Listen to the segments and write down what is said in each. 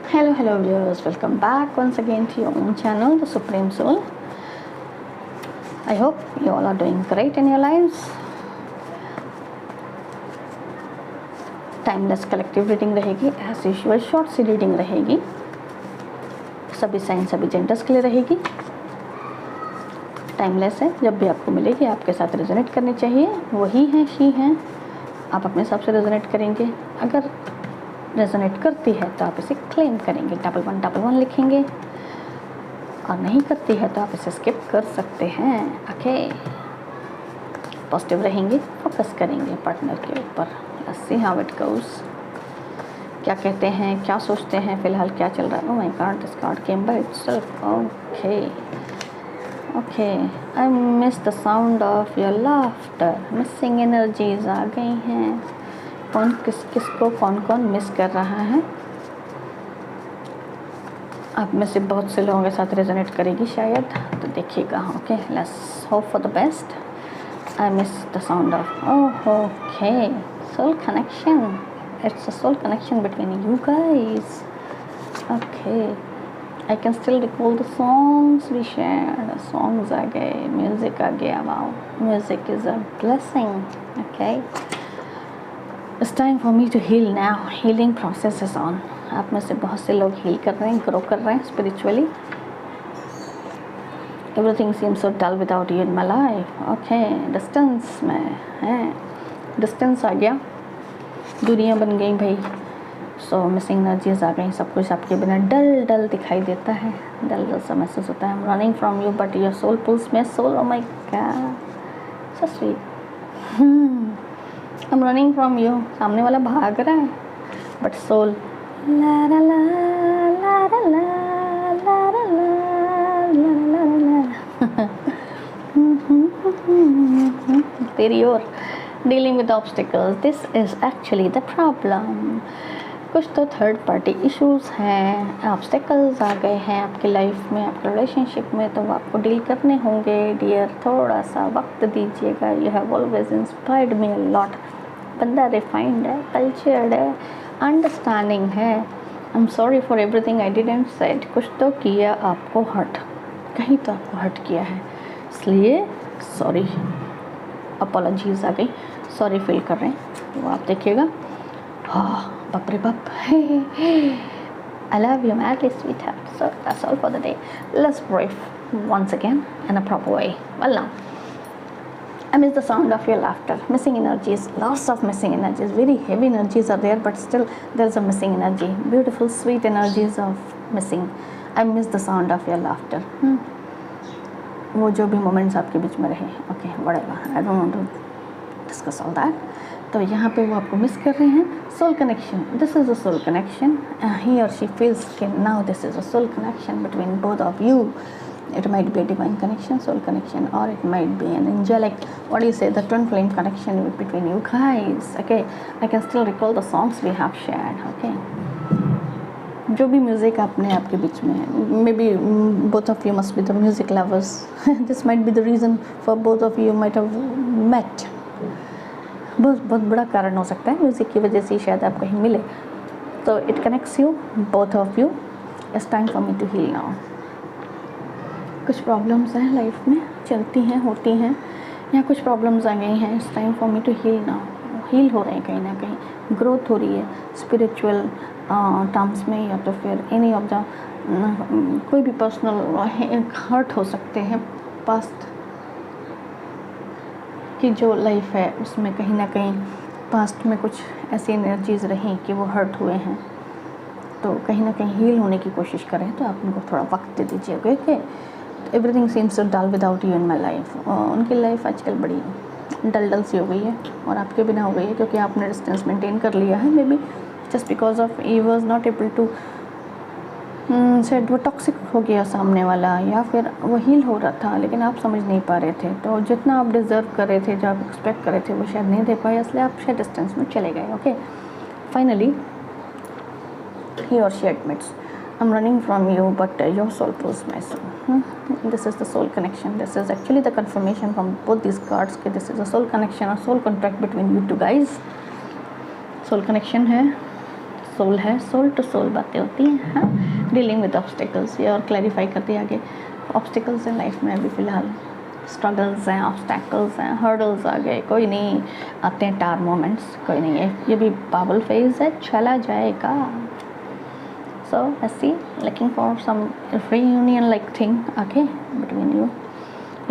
Hello viewers, welcome back once again to your own channel, The Supreme Soul. I hope you all are doing great in your lives. Timeless collective reading रहेगी, as usual short सी reading रहेगी, सभी sign सभी genders के लिए रहेगी। Timeless है, जब भी आपको मिलेगी आपके साथ रेजोनेट करनी चाहिए, वही हैं शी हैं, आप अपने हिसाब से रेजोनेट करेंगे। अगर रेजोनेट करती है तो आप इसे क्लेम करेंगे, 1111 लिखेंगे, और नहीं करती है तो आप इसे स्किप कर सकते हैं। ओके, पॉजिटिव रहेंगे, फोकस करेंगे पार्टनर के ऊपर। Let's see how it goes. क्या कहते हैं, क्या सोचते हैं, फिलहाल क्या चल रहा है। Oh my God, this card came by itself. Okay, I miss the sound of your laughter. Missing energies आ गई हैं। कौन किसको कौन मिस कर रहा है। आप में से बहुत से लोगों के साथ रेजोनेट करेगी शायद, तो देखिएगा। Okay, let's hope for the best. I miss the sound of okay soul connection. It's a soul connection between you guys. Okay, I can still recall the songs we shared. Songs आ गए, music आ गया। Wow, music is a blessing. Okay, it's time for me to heal now. Healing process is on. आप में से बहुत से लोग हील कर रहे हैं, ग्रो कर रहे हैं spiritually. Everything seems so dull without you in my life. Okay, distance में है, डिस्टेंस आ गया, दूरियां बन गई भाई। सो मिसिंग एनर्जीज आ गई, सब कुछ आपके बिना डल डल दिखाई देता है, डल डल सा महसूस होता है। Running from you but your soul pulls my soul. Oh my god, so sweet. I'm running from you, सामने वाला भाग रहा है, बट सोल ला ला ला ला ला ला ला ला ला तेरी ओर। Dealing with obstacles, this is actually the problem. कुछ तो थर्ड पार्टी इश्यूज हैं, ऑब्स्टिकल्स आ गए हैं आपकी लाइफ में, आपके रिलेशनशिप में, तो वो आपको डील करने होंगे डियर। थोड़ा सा वक्त दीजिएगा। You have always inspired me a lot. बंदा रिफाइंड है, कल्चर्ड है, अंडरस्टैंडिंग है। I am sorry for everything I didn't said. कुछ तो किया आपको हर्ट, कहीं तो आपको हर्ट किया है, इसलिए सॉरी, अपॉलॉजीज आ गई, सॉरी फील कर रहे हैं, वो आप देखिएगा। हाँ, बाप रे बाप। I love you madly, sweetheart. So that's all for the day. Let's breathe once again in a proper way. Well now, I miss the sound of your laughter. Missing energies, lots of missing energies. Very heavy energies are there, but still there's a missing energy. Beautiful, sweet energies of missing. I miss the sound of your laughter. वो जो भी moments आपके बीच में रहे, okay, whatever. I don't want to discuss all that. तो यहाँ पे वो आपको मिस कर रहे हैं। Soul connection, this is a soul connection. He और शी फील्स कि now this is a soul connection between both of you. It might be a divine connection, soul connection, or it might be an angelic, what do you say, the twin flame connection between you guys. Okay, I can still recall the songs we have shared. Okay, जो भी music आपने आपके बीच में है, may be both of you must be the music lovers. This might be the reason for both of you might have met. बहुत बड़ा कारण हो सकता है, म्यूज़िक की वजह से शायद आप कहीं मिले। तो it connects you, both of you. It's time for me to heal now. कुछ प्रॉब्लम्स हैं लाइफ में, चलती हैं, होती हैं, या कुछ प्रॉब्लम्स आ गई हैं। It's time for me to heal now. Heal हो रहे हैं कहीं ना कहीं, ग्रोथ हो रही है स्पिरिचुअल टर्म्स में, या तो फिर एनी ऑफ द कोई भी पर्सनल हर्ट हो सकते हैं। पास्ट की जो लाइफ है उसमें कहीं ना कहीं पास्ट में कुछ ऐसी एनर्जीज़ रहीं कि वो हर्ट हुए हैं, तो कहीं ना कहीं हील होने की कोशिश करें, तो आप उनको थोड़ा वक्त दे दीजिए। Okay, everything seems too dull without you in my life. उनकी लाइफ आजकल बड़ी डल सी हो गई है और आपके बिना हो गई है, क्योंकि आपने डिस्टेंस मेंटेन कर लिया है। Maybe just because of you was not able to said, वो टॉक्सिक हो गया सामने वाला, या फिर वो हील हो रहा था लेकिन आप समझ नहीं पा रहे थे। तो जितना आप डिज़र्व कर रहे थे, जो आप एक्सपेक्ट कर रहे थे, वो शायद नहीं दे पाए, इसलिए आप शायद डिस्टेंस में चले गए। Okay, finally he or she admits, I'm running from you, but your soul pulls my soul. This is the soul connection. This is actually the confirmation from both these cards कि this is a soul connection or soul contract between you two guys. Soul connection है, soul है, soul to soul बातें होती हैं। हाँ, dealing with obstacles, ये और clarify कर दिया आगे। ऑब्स्टिकल्स हैं लाइफ में अभी फ़िलहाल, स्ट्रगल्स हैं, ऑब्स्टैकल्स हैं, हर्डल्स आ गए, कोई नहीं, आते हैं टार मोमेंट्स, कोई नहीं है, ये भी बाबल फेज है, चला जाएगा। सो ऐसी looking for some reunion like thing okay between you.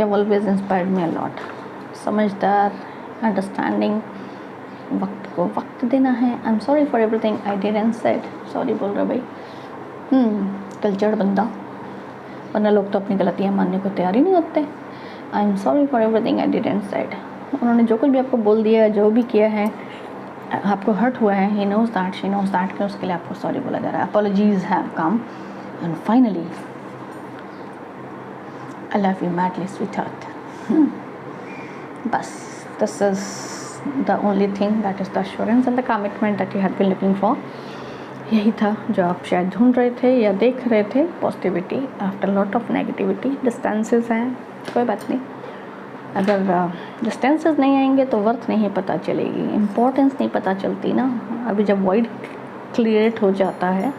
You always inspired me a lot. समझदार, अंडरस्टैंडिंग, वक्त को वक्त देना है। I am sorry for everything I did and said, sorry बोल रहा भाई। कल्चर्ड बंदा, वरना लोग तो अपनी गलतियाँ मानने को तैयार ही नहीं होते। आई am sorry for everything I did and said. उन्होंने जो कुछ भी आपको बोल दिया, जो भी किया है, आपको हर्ट हुआ है, he knows that, she knows that, कि उसके लिए आपको सॉरी बोला जा रहा है। Apologies have come and finally I love you madly sweetheart. बस this is the only thing, that is the assurance and the commitment that you had been looking for. यही था जो आप शायद ढूंढ रहे थे या देख रहे थे, positivity after lot of negativity. Distances हैं, कोई बात नहीं, अगर डिस्टेंसेस नहीं आएंगे तो वर्थ नहीं पता चलेगी, इम्पोर्टेंस नहीं पता चलती ना। अभी जब वॉइड क्लियरेट हो जाता है,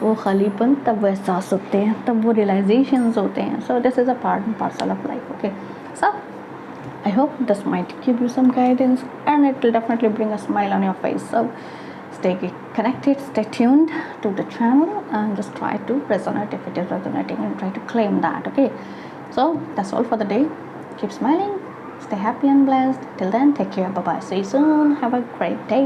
वो खालीपन तब वो एहसास होते हैं, तब वो रियलाइजेशंस होते हैं। So this is a part and parcel of life. Okay, so I hope this might give you some guidance and it will definitely bring a smile on your face. So stay connected, stay tuned to the channel and just try to resonate if it is resonating and try to claim that. Okay, so that's all for the day. Keep smiling, stay happy and blessed. Till then, take care, bye bye, see you soon, have a great day.